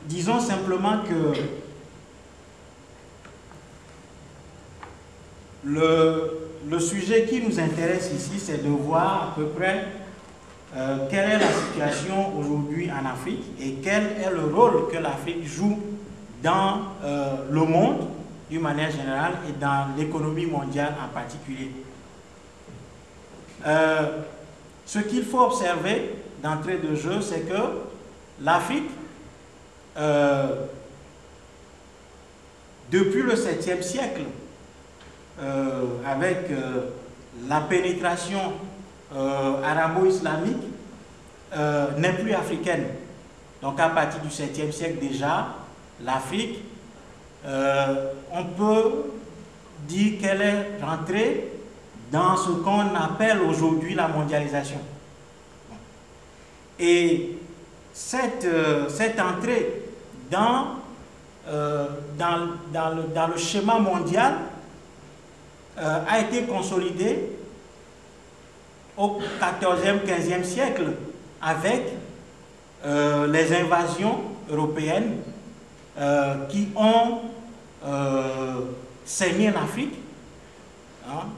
disons simplement que le sujet qui nous intéresse ici, c'est de voir à peu près quelle est la situation aujourd'hui en Afrique et quel est le rôle que l'Afrique joue dans le monde d'une manière générale et dans l'économie mondiale en particulier. Ce qu'il faut observer d'entrée de jeu, c'est que l'Afrique, depuis le 7e siècle, avec la pénétration arabo-islamique, n'est plus africaine. Donc à partir du 7e siècle déjà, l'Afrique, on peut dire qu'elle est rentrée dans ce qu'on appelle aujourd'hui la mondialisation. Et cette entrée dans le schéma mondial a été consolidée au 14e, 15e siècle avec les invasions européennes qui ont saigné l'Afrique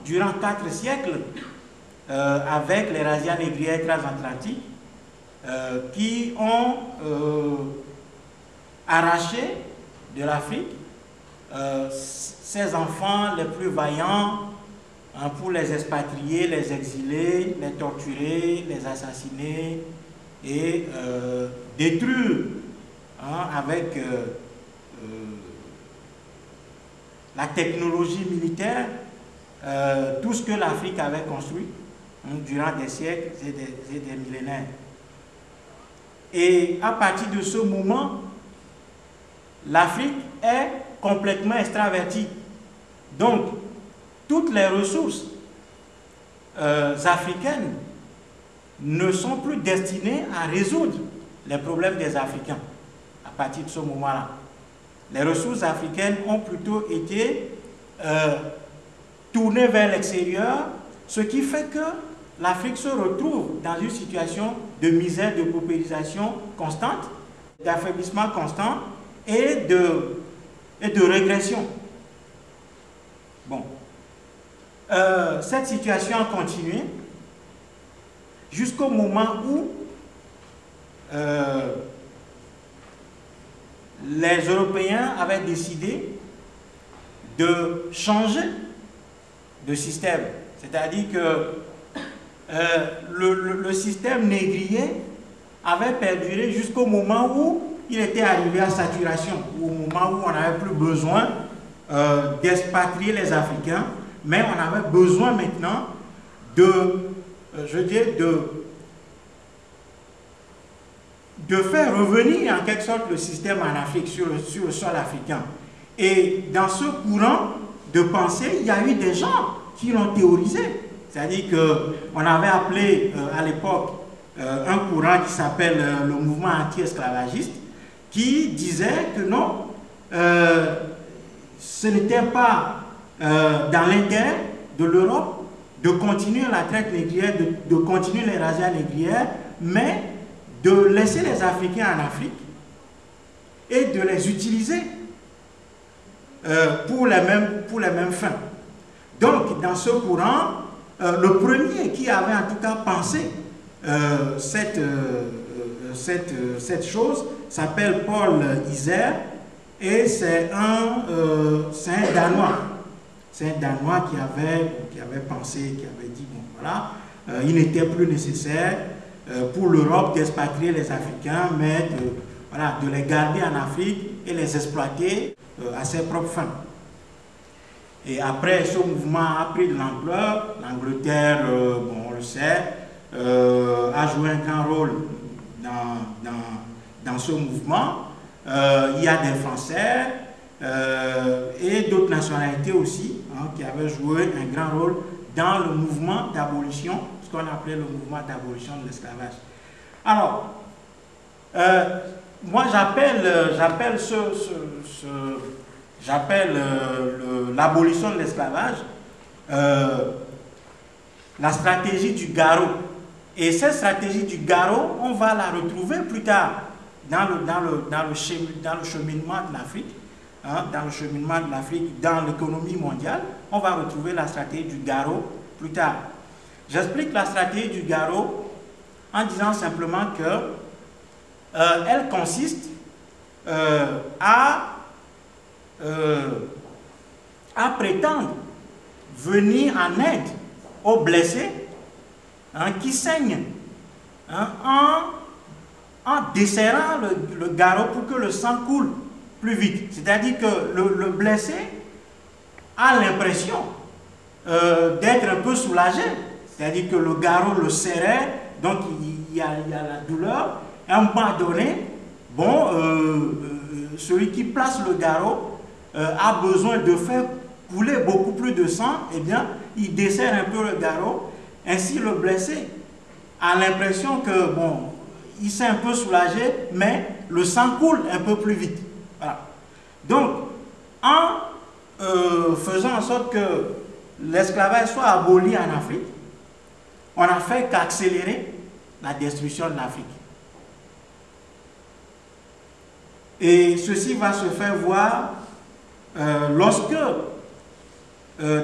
durant 4 siècles avec les razzias négrières transatlantiques qui ont arraché de l'Afrique ces enfants les plus vaillants pour les expatrier, les exiler, les torturer, les assassiner et détruire avec la technologie militaire tout ce que l'Afrique avait construit durant des siècles et des millénaires. Et à partir de ce moment, l'Afrique est complètement extravertie. Donc, toutes les ressources africaines ne sont plus destinées à résoudre les problèmes des Africains à partir de ce moment-là. Les ressources africaines ont plutôt été tournées vers l'extérieur, ce qui fait que l'Afrique se retrouve dans une situation de misère, de paupérisation constante, d'affaiblissement constant et de régression. Bon. Cette situation a continué jusqu'au moment où les Européens avaient décidé de changer de système. C'est-à-dire que le système négrier avait perduré jusqu'au moment où il était arrivé à saturation, au moment où on n'avait plus besoin d'expatrier les Africains, mais on avait besoin maintenant de faire revenir en quelque sorte le système en Afrique, sur le sol africain. Et dans ce courant de pensée, il y a eu des gens qui l'ont théorisé. C'est-à-dire qu'on avait appelé à l'époque un courant qui s'appelle le mouvement anti-esclavagiste, qui disait que non, ce n'était pas dans l'intérêt de l'Europe de continuer la traite négrière, de continuer les razzias négrières, mais de laisser les Africains en Afrique et de les utiliser pour les mêmes fins. Donc, dans ce courant, le premier qui avait en tout cas pensé cette chose s'appelle Paul Iser et c'est un Danois. C'est un Danois qui avait pensé, qui avait dit, bon voilà, il n'était plus nécessaire pour l'Europe d'expatrier les Africains, mais de les garder en Afrique et les exploiter à ses propres fins. Et après, ce mouvement a pris de l'ampleur. L'Angleterre, bon, on le sait, a joué un grand rôle dans ce mouvement. Il y a des Français et d'autres nationalités aussi qui avaient joué un grand rôle dans le mouvement d'abolition, ce qu'on appelait le mouvement d'abolition de l'esclavage. Alors, moi j'appelle l'abolition de l'esclavage la stratégie du garrot. Et cette stratégie du garrot, on va la retrouver plus tard dans le cheminement de l'Afrique, dans le cheminement de l'Afrique, dans l'économie mondiale, on va retrouver la stratégie du garrot plus tard. J'explique la stratégie du garrot en disant simplement que elle consiste à prétendre venir en aide aux blessés qui saignent en desserrant le garrot pour que le sang coule plus vite. C'est-à-dire que le blessé a l'impression d'être un peu soulagé. C'est-à-dire que le garrot le serrait, donc il y a la douleur. À un moment donné, bon, celui qui place le garrot a besoin de faire couler beaucoup plus de sang, eh bien, il desserre un peu le garrot. Ainsi, le blessé a l'impression que, bon, il s'est un peu soulagé, mais le sang coule un peu plus vite. Voilà. Donc, en faisant en sorte que l'esclavage soit aboli en Afrique, on n'a fait qu'accélérer la destruction de l'Afrique. Et ceci va se faire voir lorsque,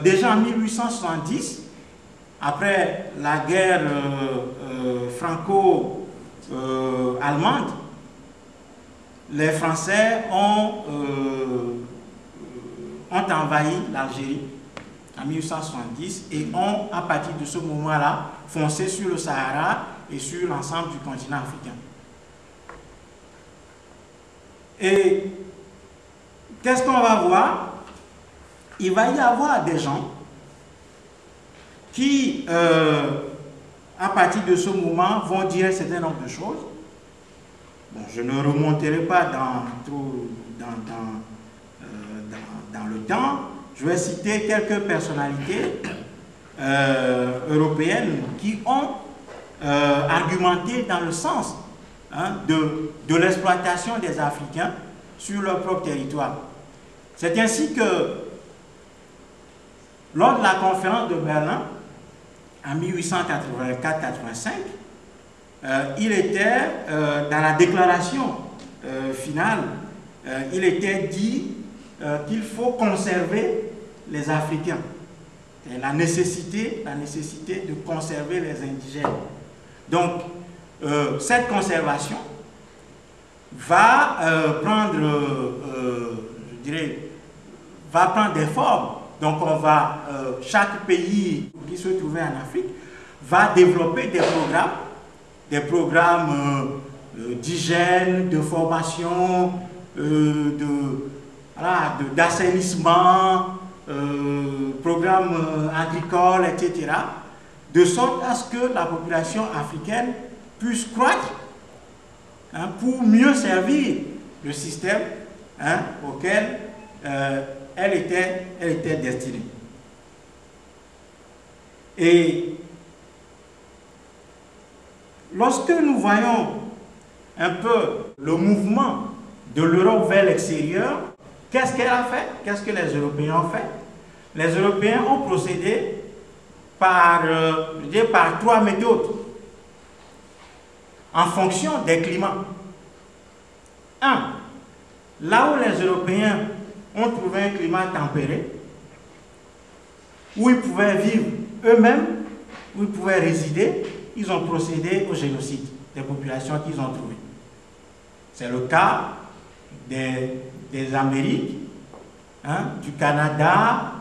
déjà en 1870, après la guerre franco-allemande, les Français ont envahi l'Algérie en 1870 et ont, à partir de ce moment-là, foncé sur le Sahara et sur l'ensemble du continent africain. Et qu'est-ce qu'on va voir? Il va y avoir des gens qui, à partir de ce moment, vont dire un certain nombre de choses. Bon, je ne remonterai pas dans le temps. Je vais citer quelques personnalités européennes qui ont argumenté dans le sens de l'exploitation des Africains sur leur propre territoire. C'est ainsi que, lors de la conférence de Berlin, en 1884-85, il était, dans la déclaration finale, il était dit qu'il faut conserver les Africains. Et la nécessité de conserver les indigènes. Donc, cette conservation va prendre, je dirais, va prendre des formes. Donc, chaque pays qui se trouvait en Afrique va développer des programmes d'hygiène, de formation, d'assainissement, programmes agricoles, etc., de sorte à ce que la population africaine puisse croître pour mieux servir le système auquel elle était destinée. Et lorsque nous voyons un peu le mouvement de l'Europe vers l'extérieur, qu'est-ce qu'elle a fait? Qu'est-ce que les Européens ont fait? Les Européens ont procédé par trois méthodes en fonction des climats. Là où les Européens ont trouvé un climat tempéré, où ils pouvaient vivre eux-mêmes, où ils pouvaient résider, ils ont procédé au génocide des populations qu'ils ont trouvées. C'est le cas des Amériques, du Canada,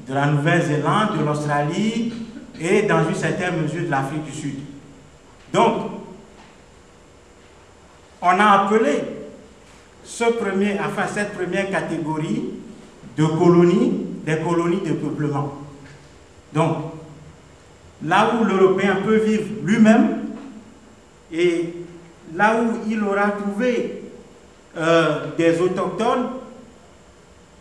de la Nouvelle-Zélande, de l'Australie et dans une certaine mesure de l'Afrique du Sud. Donc, on a appelé cette première catégorie de colonies, des colonies de peuplement. Donc, là où l'Européen peut vivre lui-même et là où il aura trouvé des autochtones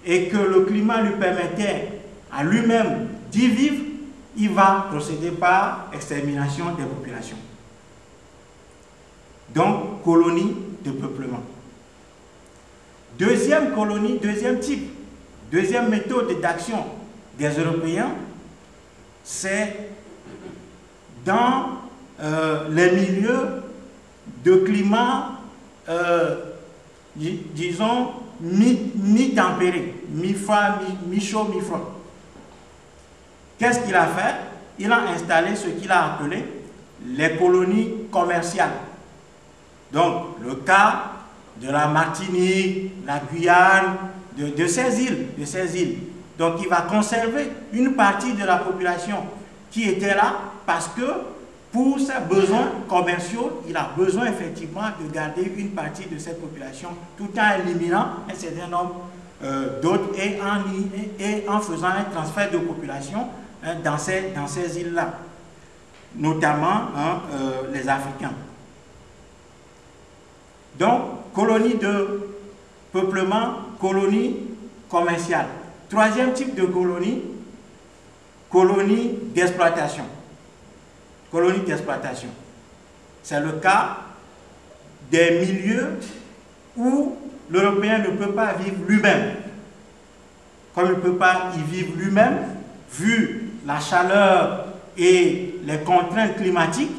et que le climat lui permettait à lui-même d'y vivre, il va procéder par extermination des populations. Donc, colonie de peuplement. Deuxième colonie, deuxième type, deuxième méthode d'action des Européens, c'est dans les milieux de climat disons, mi-tempéré, mi-froid, mi-chaud, mi-froid. Qu'est-ce qu'il a fait? Il a installé ce qu'il a appelé les colonies commerciales. Donc, le cas de la Martinique, la Guyane, de ces îles. Donc, il va conserver une partie de la population qui était là parce que pour ses besoins commerciaux, il a besoin effectivement de garder une partie de cette population tout en éliminant un certain nombre d'autres et en faisant un transfert de population dans ces îles-là, notamment les Africains. Donc, colonie de peuplement, colonie commerciale. Troisième type de colonie, colonie d'exploitation. Colonie d'exploitation. C'est le cas des milieux où l'Européen ne peut pas vivre lui-même. Comme il ne peut pas y vivre lui-même, vu la chaleur et les contraintes climatiques,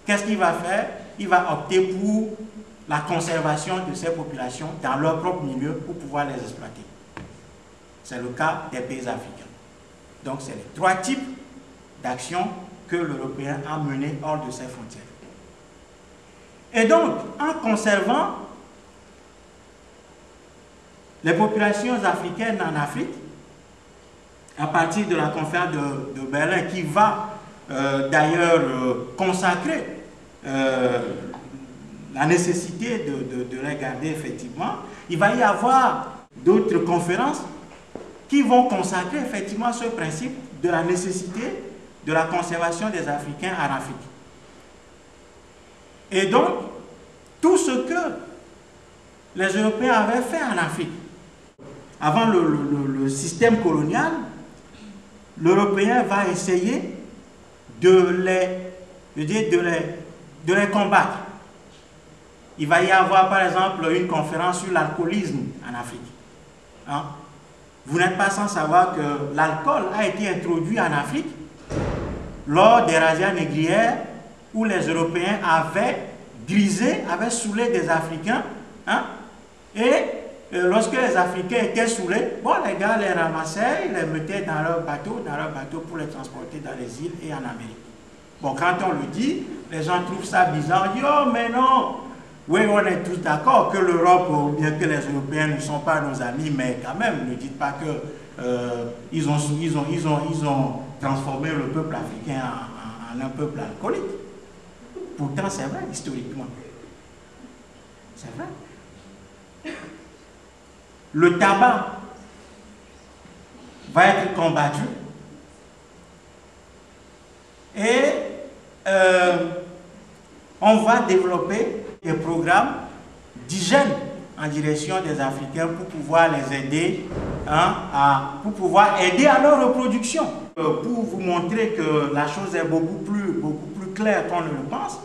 qu'est-ce qu'il va faire? Il va opter pour la conservation de ces populations dans leur propre milieu pour pouvoir les exploiter. C'est le cas des pays africains. Donc, c'est les trois types d'actions que l'Européen a menées hors de ses frontières. Et donc, en conservant les populations africaines en Afrique, à partir de la conférence de Berlin, qui va d'ailleurs consacrer la nécessité de les garder effectivement, il va y avoir d'autres conférences qui vont consacrer effectivement ce principe de la nécessité de la conservation des Africains en Afrique. Et donc, tout ce que les Européens avaient fait en Afrique, avant le système colonial, l'Européen va essayer de les combattre. Il va y avoir par exemple une conférence sur l'alcoolisme en Afrique. Hein? Vous n'êtes pas sans savoir que l'alcool a été introduit en Afrique lors des razzias négrières où les Européens avaient grisé, avaient saoulé des Africains. Hein? Et lorsque les Africains étaient saoulés, bon, les gars les ramassaient, ils les mettaient dans leur bateau pour les transporter dans les îles et en Amérique. Bon, quand on le dit, les gens trouvent ça bizarre. Yo, mais non! Oui, on est tous d'accord que l'Europe, ou bien que les Européens ne sont pas nos amis, mais quand même, ne dites pas qu'ils ont transformé le peuple africain en un peuple alcoolique. Pourtant, c'est vrai, historiquement. C'est vrai. Le tabac va être combattu et on va développer des programmes d'hygiène en direction des Africains pour pouvoir les aider, pour pouvoir aider à leur reproduction. Pour vous montrer que la chose est beaucoup plus claire qu'on ne le pense,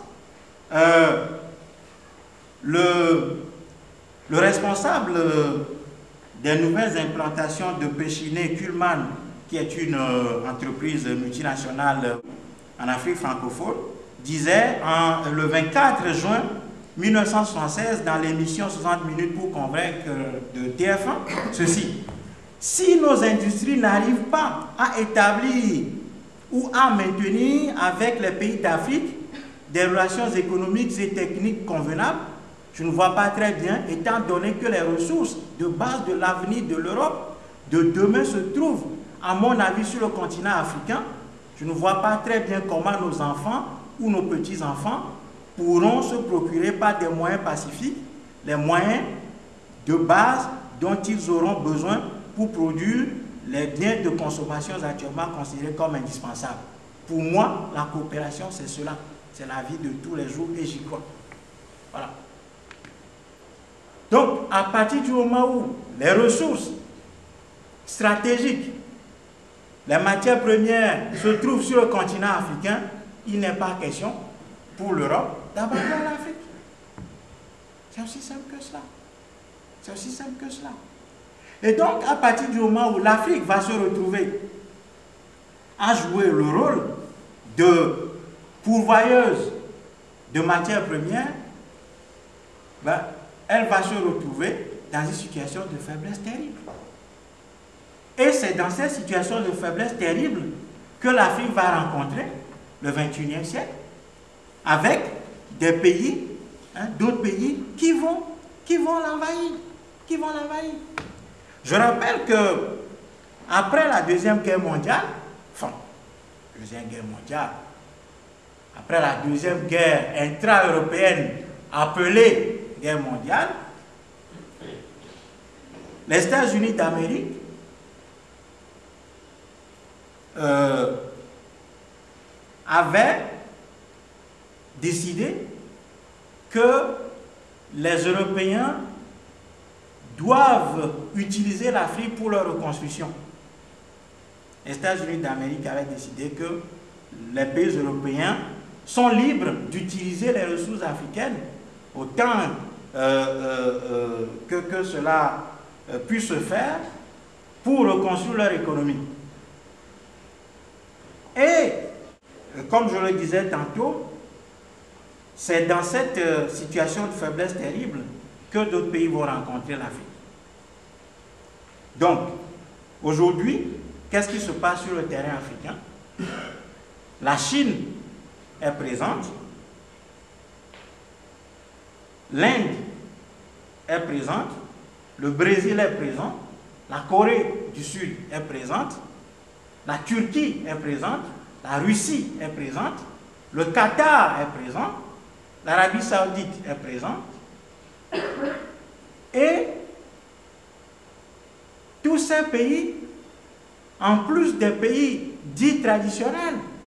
le responsable des nouvelles implantations de Péchiné Kuhlman, qui est une entreprise multinationale en Afrique francophone, disait le 24 juin 1976 dans l'émission 60 minutes pour convaincre de TF1 ceci: si nos industries n'arrivent pas à établir ou à maintenir avec les pays d'Afrique des relations économiques et techniques convenables, je ne vois pas très bien, étant donné que les ressources de base de l'avenir de l'Europe de demain se trouvent, à mon avis, sur le continent africain, je ne vois pas très bien comment nos enfants ou nos petits-enfants pourront se procurer par des moyens pacifiques les moyens de base dont ils auront besoin pour produire les biens de consommation actuellement considérés comme indispensables. Pour moi, la coopération, c'est cela. C'est la vie de tous les jours et j'y crois. Voilà. Donc, à partir du moment où les ressources stratégiques, les matières premières se trouvent sur le continent africain, il n'est pas question pour l'Europe d'abandonner l'Afrique. C'est aussi simple que cela. C'est aussi simple que cela. Et donc, à partir du moment où l'Afrique va se retrouver à jouer le rôle de pourvoyeuse de matières premières, ben, elle va se retrouver dans une situation de faiblesse terrible. Et c'est dans cette situation de faiblesse terrible que l'Afrique va rencontrer le 21e siècle avec des pays, d'autres pays qui vont l'envahir. Je rappelle que après la Deuxième Guerre mondiale, après la Deuxième Guerre intra-européenne appelée Guerre mondiale, les États-Unis d'Amérique avaient décidé que les Européens doivent utiliser l'Afrique pour leur reconstruction. Les États-Unis d'Amérique avaient décidé que les pays européens sont libres d'utiliser les ressources africaines autant que cela puisse se faire pour reconstruire leur économie. Et, comme je le disais tantôt, c'est dans cette situation de faiblesse terrible que d'autres pays vont rencontrer l'Afrique. Donc, aujourd'hui, qu'est-ce qui se passe sur le terrain africain? La Chine est présente, l'Inde est présente, le Brésil est présent, la Corée du Sud est présente, la Turquie est présente, la Russie est présente, le Qatar est présent, l'Arabie Saoudite est présente, et tous ces pays, en plus des pays dits traditionnels,